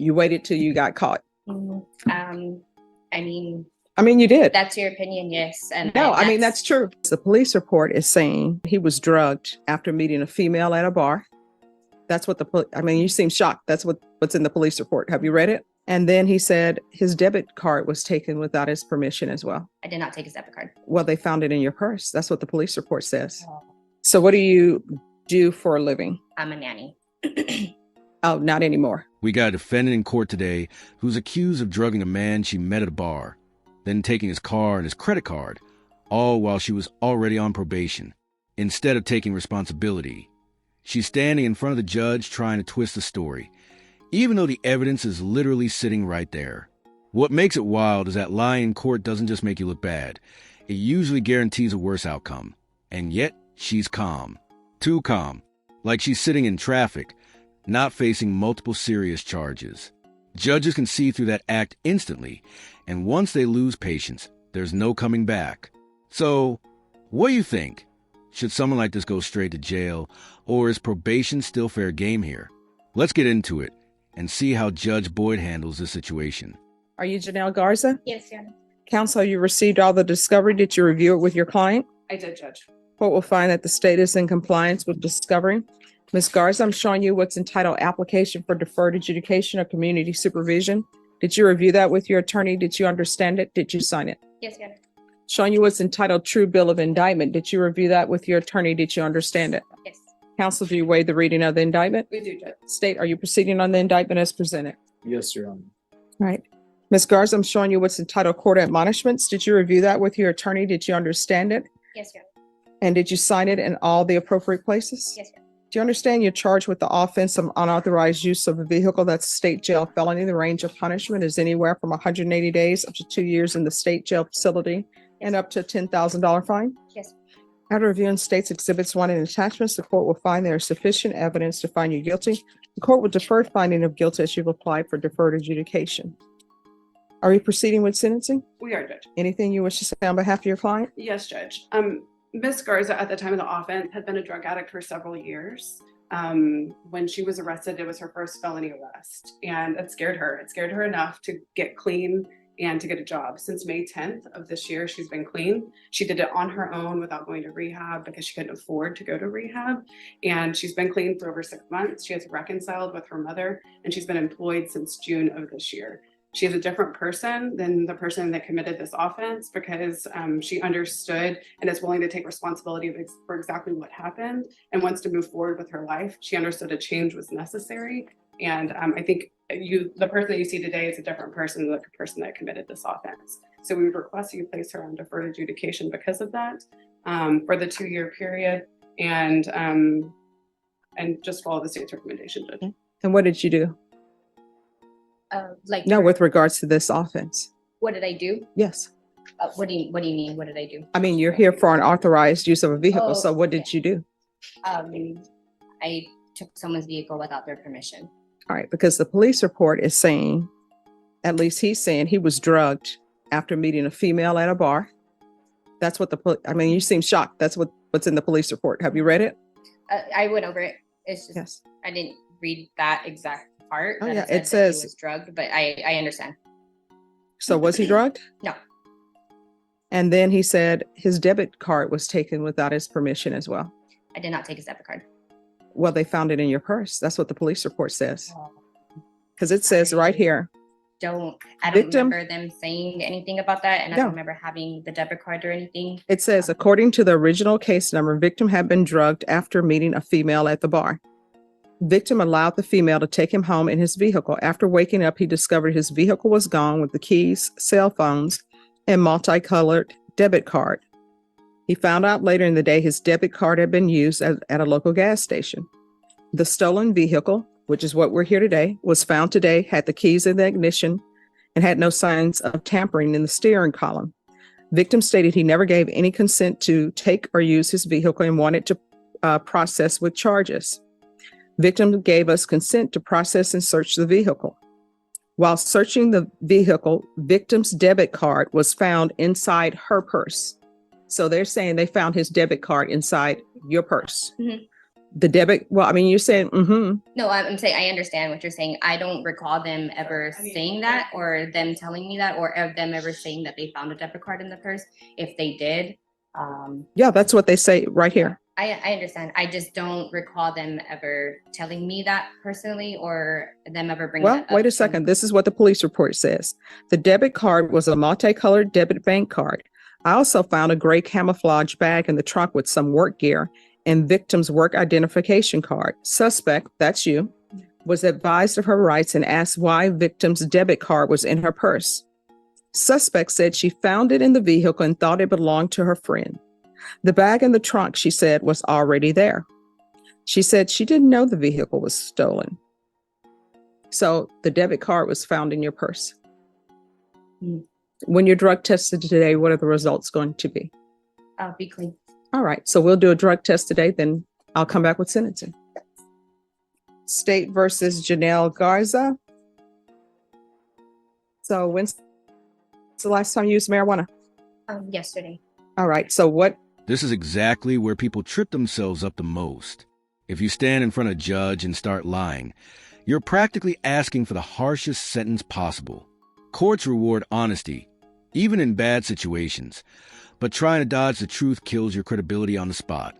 You waited till you got caught. I mean, you did. that's your opinion, yes. And No, that's true. The police report is saying he was drugged after meeting a female at a bar. That's what you seem shocked. That's what's in the police report. Have you read it? And then he said his debit card was taken without his permission as well. I did not take his debit card. Well, they found it in your purse. That's what the police report says. Oh. So what do you do for a living? I'm a nanny. Oh, not anymore. We got a defendant in court today who's accused of drugging a man she met at a bar, then taking his car and his credit card, all while she was already on probation, instead of taking responsibility. She's standing in front of the judge trying to twist the story, even though the evidence is literally sitting right there. What makes it wild is that lying in court doesn't just make you look bad. It usually guarantees a worse outcome. And yet, she's calm. Too calm. Like she's sitting in traffic, not facing multiple serious charges. Judges can see through that act instantly, and once they lose patience, there's no coming back. So, what do you think? Should someone like this go straight to jail, or is probation still fair game here? Let's get into it and see how Judge Boyd handles this situation. Are you Janelle Garza? Yes, Your Honor. Counsel, you received all the discovery. Did you review it with your client? I did, Judge. Court will find that the state is in compliance with discovery. Ms. Garza, I'm showing you what's entitled Application for Deferred Adjudication or Community Supervision. Did you review that with your attorney? Did you understand it? Did you sign it? Yes, Your Honor. Showing you what's entitled True Bill of Indictment. Did you review that with your attorney? Did you understand it? Yes. Counsel, do you waive the reading of the indictment? We do, Judge. State, are you proceeding on the indictment as presented? Yes, Your Honor. All right. Ms. Garza, I'm showing you what's entitled Court Admonishments. Did you review that with your attorney? Did you understand it? Yes, Your Honor. And did you sign it in all the appropriate places? Yes, Your Honor. Do you understand you're charged with the offense of unauthorized use of a vehicle? That's a state jail felony. The range of punishment is anywhere from 180 days up to 2 years in the state jail facility and up to a $10,000 fine? Yes. After reviewing states exhibits 1 and attachments, the court will find there is sufficient evidence to find you guilty. The court will defer finding of guilt as you've applied for deferred adjudication. Are we proceeding with sentencing? We are, Judge. Anything you wish to say on behalf of your client? Yes, Judge. Ms. Garza, at the time of the offense, had been a drug addict for several years. When she was arrested, it was her first felony arrest, and it scared her. It scared her enough to get clean and to get a job. Since May 10th of this year, she's been clean. She did it on her own without going to rehab because she couldn't afford to go to rehab. And she's been clean for over 6 months. She has reconciled with her mother, and she's been employed since June of this year. She is a different person than the person that committed this offense because she understood and is willing to take responsibility for exactly what happened and wants to move forward with her life. She understood a change was necessary. And I think the person that you see today is a different person than the person that committed this offense. So we would request you place her on deferred adjudication because of that for the 2-year period and just follow the state's recommendation, Judge. And what did you do? With regards to this offense. What did I do? Yes. What do you mean? What did I do? You're here for unauthorized use of a vehicle. So what did you do? I took someone's vehicle without their permission. All right, because the police report is saying, at least he's saying he was drugged after meeting a female at a bar. That's what you seem shocked. That's what's in the police report. Have you read it? I went over it. It's just, yes. I didn't read that exact part. Oh, yeah, it says he was drugged, but I understand. So was he drugged? No. And then he said his debit card was taken without his permission as well. I did not take his debit card. Well, they found it in your purse. That's what the police report says. Because it says right here. I don't remember them saying anything about that. And I don't remember having the debit card or anything. It says, according to the original case number, victim had been drugged after meeting a female at the bar. Victim allowed the female to take him home in his vehicle. After waking up, he discovered his vehicle was gone with the keys, cell phones, and multicolored debit card. He found out later in the day his debit card had been used at a local gas station. The stolen vehicle, which is what we're here today, was found today, had the keys in the ignition, and had no signs of tampering in the steering column. Victim stated he never gave any consent to take or use his vehicle and wanted to process with charges. Victim gave us consent to process and search the vehicle. While searching the vehicle, victim's debit card was found inside her purse. So they're saying they found his debit card inside your purse. Mm-hmm. The debit, well, I mean, you're saying, No, I'm saying I understand what you're saying. I don't recall them ever saying that, or them telling me that, or of them ever saying that they found a debit card in the purse. If they did, yeah, that's what they say right here. I understand. I just don't recall them ever telling me that personally, or them ever bringing that up. Wait a second. This is what the police report says. The debit card was a multicolored debit bank card. I also found a gray camouflage bag in the trunk with some work gear and victim's work identification card. Suspect, that's you, was advised of her rights and asked why victim's debit card was in her purse. Suspect said she found it in the vehicle and thought it belonged to her friend. The bag in the trunk, she said, was already there. She said she didn't know the vehicle was stolen. So the debit card was found in your purse. When you're drug tested today, what are the results going to be? I'll be clean. All right. So we'll do a drug test today, then I'll come back with sentencing. State versus Janelle Garza. So when's the last time you used marijuana? Yesterday. All right. So what? This is exactly where people trip themselves up the most. If you stand in front of a judge and start lying, you're practically asking for the harshest sentence possible. Courts reward honesty, even in bad situations. But trying to dodge the truth kills your credibility on the spot.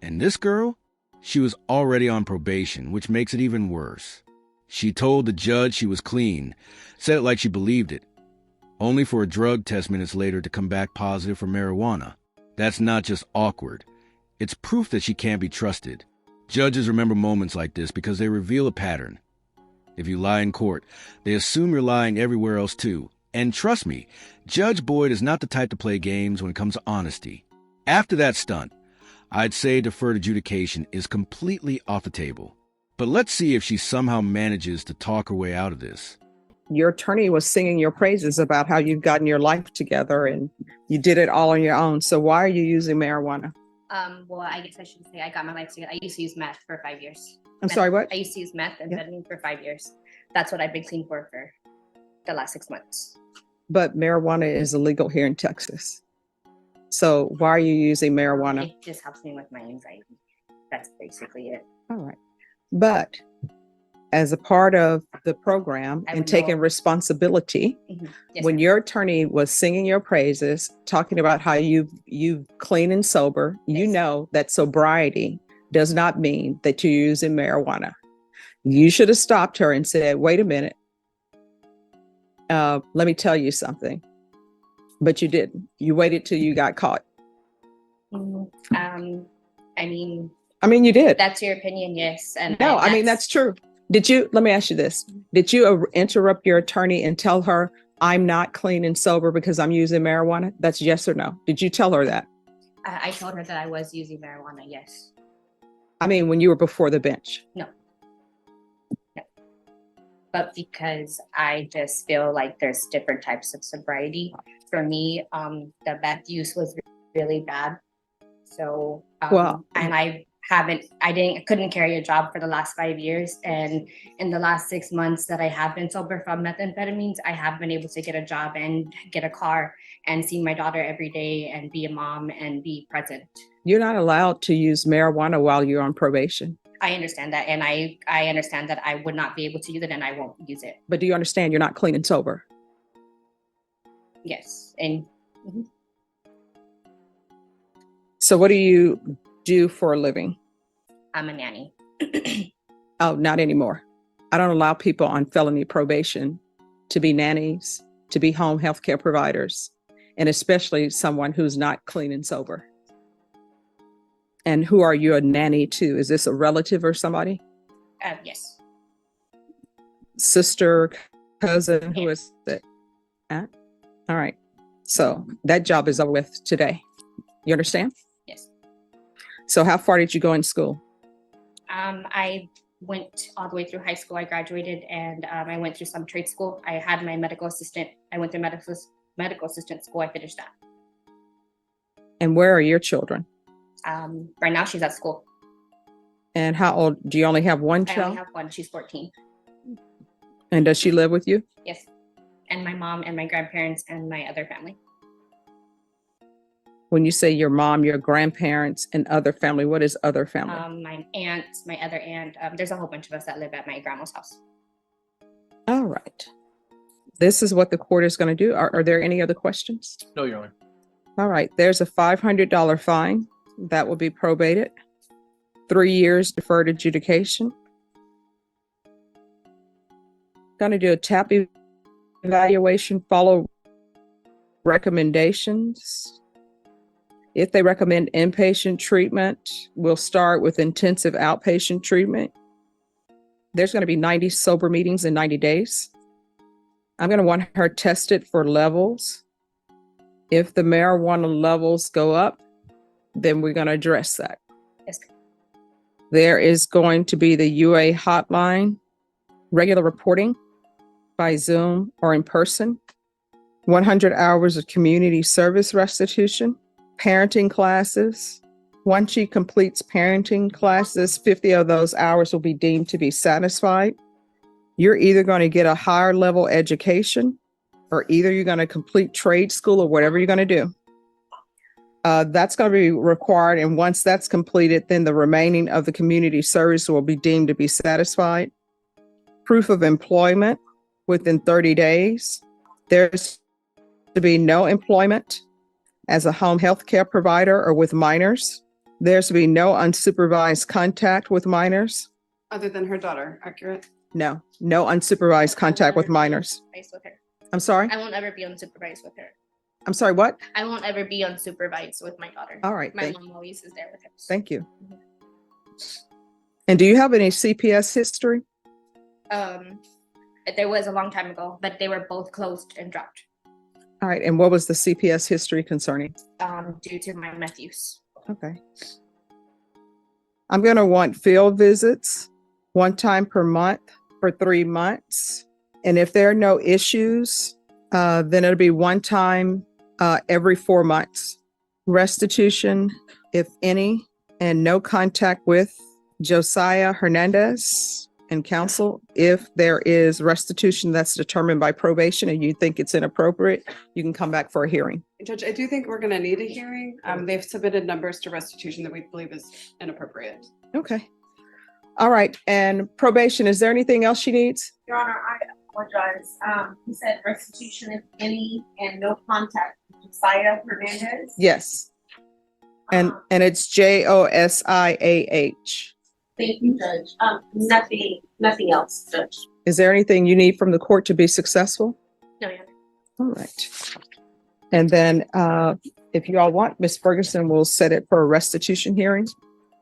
And this girl? She was already on probation, which makes it even worse. She told the judge she was clean, said it like she believed it, only for a drug test minutes later to come back positive for marijuana. That's not just awkward. It's proof that she can't be trusted. Judges remember moments like this because they reveal a pattern. If you lie in court, they assume you're lying everywhere else too. And trust me, Judge Boyd is not the type to play games when it comes to honesty. After that stunt, I'd say deferred adjudication is completely off the table. But let's see if she somehow manages to talk her way out of this. Your attorney was singing your praises about how you've gotten your life together and you did it all on your own. So why are you using marijuana? Well, I guess I should say I got my life together. I used to use meth for 5 years. Sorry, what? I used to use meth and amphetamine for 5 years. That's what I've been clean for the last 6 months. But marijuana is illegal here in Texas. So why are you using marijuana? It just helps me with my anxiety. That's basically it. All right. But as a part of the program and taking responsibility, Yes, when your attorney was singing your praises, talking about how you clean and sober, you know that sobriety does not mean that you're using marijuana. You should have stopped her and said, wait a minute. Let me tell you something. But you didn't. You waited till you got caught. I mean, you did. That's your opinion, yes. And no, that's true. Let me ask you this. Did you interrupt your attorney and tell her, I'm not clean and sober because I'm using marijuana? That's yes or no. Did you tell her that? I told her that I was using marijuana, yes. When you were before the bench? No. But because I just feel like there's different types of sobriety. For me, the meth use was really bad. So, and I couldn't carry a job for the last 5 years. And in the last 6 months that I have been sober from methamphetamines, I have been able to get a job and get a car and see my daughter every day and be a mom and be present. You're not allowed to use marijuana while you're on probation. I understand that. And I understand that I would not be able to use it and I won't use it. But do you understand you're not clean and sober? Yes. And So what do you do for a living? I'm a nanny. Oh, not anymore. I don't allow people on felony probation to be nannies, to be home health care providers, and especially someone who's not clean and sober. And who are you a nanny to? Is this a relative or somebody? Yes. Sister, cousin, who Yes. is it? All right. So that job is over with today. You understand? Yes. So how far did you go in school? I went all the way through high school. I graduated and I went through some trade school. I had my medical assistant. I went through medical assistant school. I finished that. And where are your children? Right now she's at school. And how old? Do you only have one I child? only have one. She's 14. And does she live with you? Yes. And my mom and my grandparents and my other family. When you say your mom, your grandparents, and other family, what is other family? My aunt, my other aunt. There's a whole bunch of us that live at my grandma's house. All right. This is what the court is going to do. Are there any other questions? No, Your Honor. All right. There's a $500 fine that will be probated. 3 years deferred adjudication. Going to do a TAP evaluation, follow recommendations. If they recommend inpatient treatment, we'll start with intensive outpatient treatment. There's going to be 90 sober meetings in 90 days. I'm going to want her tested for levels. If the marijuana levels go up, then we're going to address that. Yes. There is going to be the UA hotline, regular reporting by Zoom or in person, 100 hours of community service restitution, parenting classes. Once she completes parenting classes, 50 of those hours will be deemed to be satisfied. You're either going to get a higher level education, or either you're going to complete trade school or whatever you're going to do. That's going to be required. And once that's completed, then the remaining of the community service will be deemed to be satisfied. Proof of employment within 30 days. There's to be no employment as a home health care provider or with minors. There's to be no unsupervised contact with minors. Other than her daughter, accurate? No unsupervised contact with minors. With her. I'm sorry? I won't ever be unsupervised with her. I'm sorry, what? I won't ever be unsupervised with my daughter. All right, My mom always is there with her. thank you. And do you have any CPS history? There was a long time ago, but they were both closed and dropped. All right, and what was the CPS history concerning? Due to my meth use. Okay. I'm going to want field visits 1 time per month for 3 months. And if there are no issues, then it'll be 1 time every 4 months. Restitution, if any, and no contact with Josiah Hernandez and counsel. If there is restitution that's determined by probation and you think it's inappropriate, you can come back for a hearing. Judge, I do think we're going to need a hearing. They've submitted numbers to restitution that we believe is inappropriate. Okay. All right. And probation, is there anything else she needs? Your Honor, I apologize. He said restitution, if any, and no contact with Josiah Hernandez. Yes. And it's Josiah. Thank you, Judge. Nothing else, Judge. Is there anything you need from the court to be successful? No, Your Honor. All right. And then if you all want, Ms. Ferguson will set it for a restitution hearing.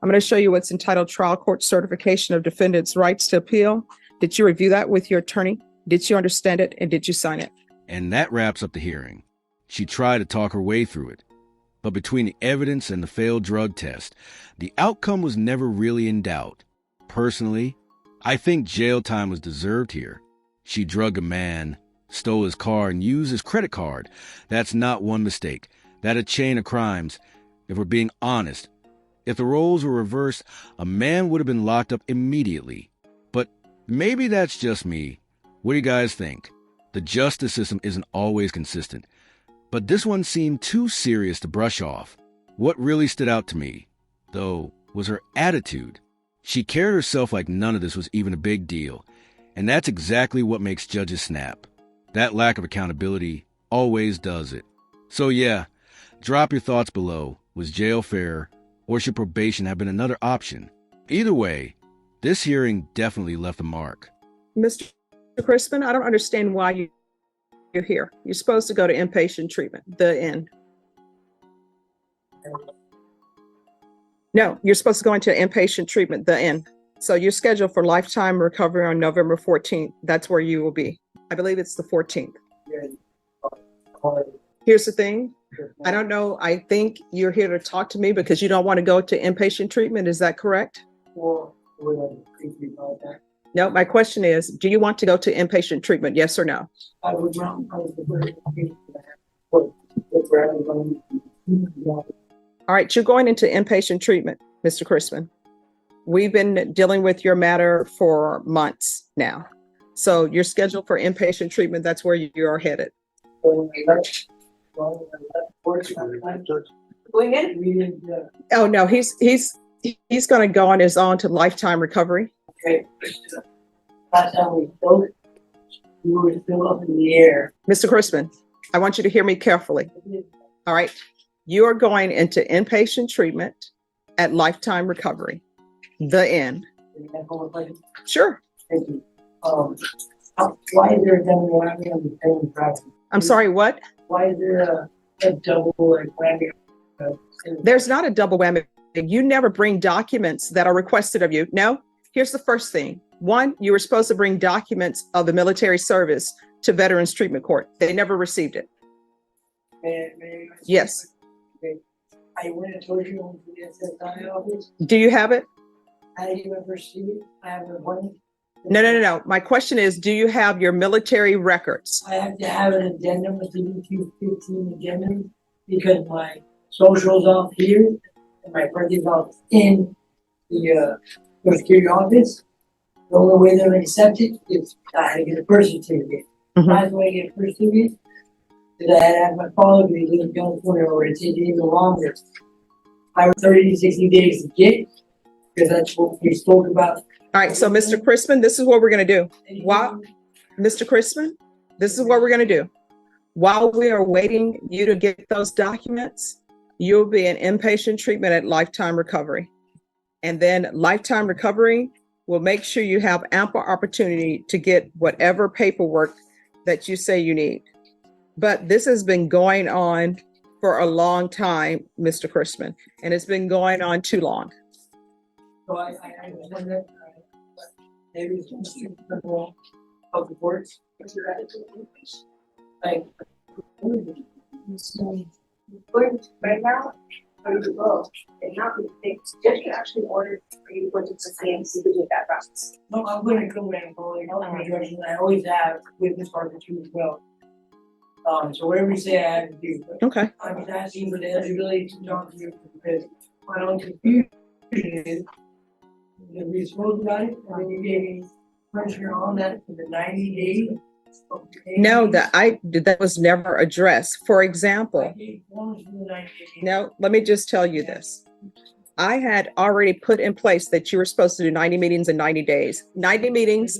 I'm going to show you what's entitled Trial Court Certification of Defendant's Rights to Appeal. Did you review that with your attorney? Did you understand it? And did you sign it? And that wraps up the hearing. She tried to talk her way through it. But between the evidence and the failed drug test, the outcome was never really in doubt. Personally, I think jail time was deserved here. She drugged a man, stole his car, and used his credit card. That's not one mistake. That's a chain of crimes. If we're being honest, if the roles were reversed, a man would have been locked up immediately. But maybe that's just me. What do you guys think? The justice system isn't always consistent. But this one seemed too serious to brush off. What really stood out to me, though, was her attitude. She carried herself like none of this was even a big deal. And that's exactly what makes judges snap. That lack of accountability always does it. So yeah, drop your thoughts below. Was jail fair, or should probation have been another option? Either way, this hearing definitely left a mark. Mr. Crispin, I don't understand why you're here. You're supposed to go to inpatient treatment, the end. No, you're supposed to go into inpatient treatment, the end. So you're scheduled for lifetime recovery on November 14th. That's where you will be. I believe it's the 14th. Here's the thing. I don't know. I think you're here to talk to me because you don't want to go to inpatient treatment. Is that correct? No, my question is, do you want to go to inpatient treatment? Yes or no? All right, you're going into inpatient treatment, Mr. Crispin. We've been dealing with your matter for months now. So you're scheduled for inpatient treatment. That's where you are headed. Go ahead. Oh no, he's going to go on his own to lifetime recovery. Okay. That's how we built it. We were still up in the air. Mr. Crispin, I want you to hear me carefully. All right. You are going into inpatient treatment at lifetime recovery. The end. Sure. Thank you. Why is there a double whammy on the same property? I'm sorry, what? Why is there a double whammy? There's not a double whammy. You never bring documents that are requested of you. No. Here's the first thing. One, you were supposed to bring documents of the military service to Veterans Treatment Court. They never received it. Yes. I went and told you on the SSI office. Do you have it? How do you ever see it? I have it one. No. My question is, do you have your military records? I have to have an addendum with the UQ15 addendum because my social's off here and my birthday's off in the Social Security office. The only way they're going to accept it is I had to get a birth certificate. That's why I get a birth certificate. Because I had to have my father be living in California or it's even longer. I was 30 to 60 days to get because that's what we spoke about. All right, so Mr. Crispin, this is what we're going to do. While, Mr. Crispin, this is what we're going to do. While we are waiting you to get those documents, you'll be in inpatient treatment at lifetime recovery. And then lifetime recovery will make sure you have ample opportunity to get whatever paperwork that you say you need. But this has been going on for a long time, Mr. Crispin, and it's been going on too long. So I wonder, maybe it's just of the courts. Like, Right now, ready to go. And now the judge can actually order for you to go to the CMC to get that process. no, I'm going to go and go in other direction. I always have with this part too as well. So whatever you say, I have to do. But Okay. I'm just asking for the eligibility to talk to you because my only confusion is that we spoke about it and then you gave me pressure on that for the 90 days. No, that was never addressed. For I example, gave forms for the 90 days. no, let me just tell you this. I had already put in place that you were supposed to do 90 meetings in 90 days. 90 meetings,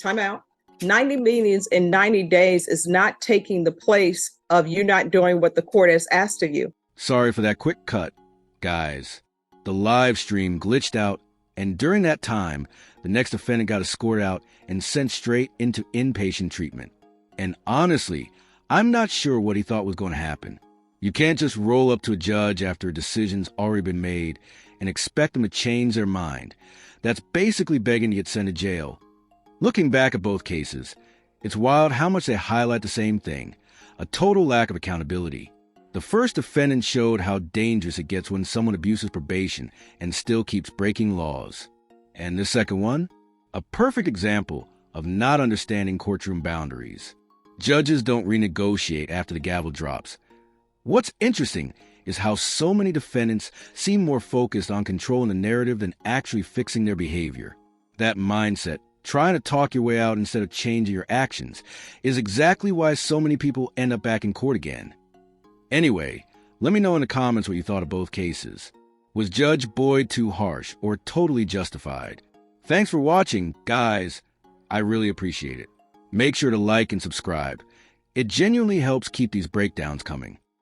time out. 90 meetings in 90 days is not taking the place of you not doing what the court has asked of you. Sorry for that quick cut, guys. The live stream glitched out, and during that time, the next defendant got escorted out and sent straight into inpatient treatment. And honestly, I'm not sure what he thought was going to happen. You can't just roll up to a judge after a decision's already been made and expect them to change their mind. That's basically begging to get sent to jail. Looking back at both cases, it's wild how much they highlight the same thing, a total lack of accountability. The first defendant showed how dangerous it gets when someone abuses probation and still keeps breaking laws. And the second one, a perfect example of not understanding courtroom boundaries. Judges don't renegotiate after the gavel drops. What's interesting is how so many defendants seem more focused on controlling the narrative than actually fixing their behavior. That mindset, trying to talk your way out instead of changing your actions, is exactly why so many people end up back in court again. Anyway, let me know in the comments what you thought of both cases. Was Judge Boyd too harsh or totally justified? Thanks for watching, guys. I really appreciate it. Make sure to like and subscribe. It genuinely helps keep these breakdowns coming.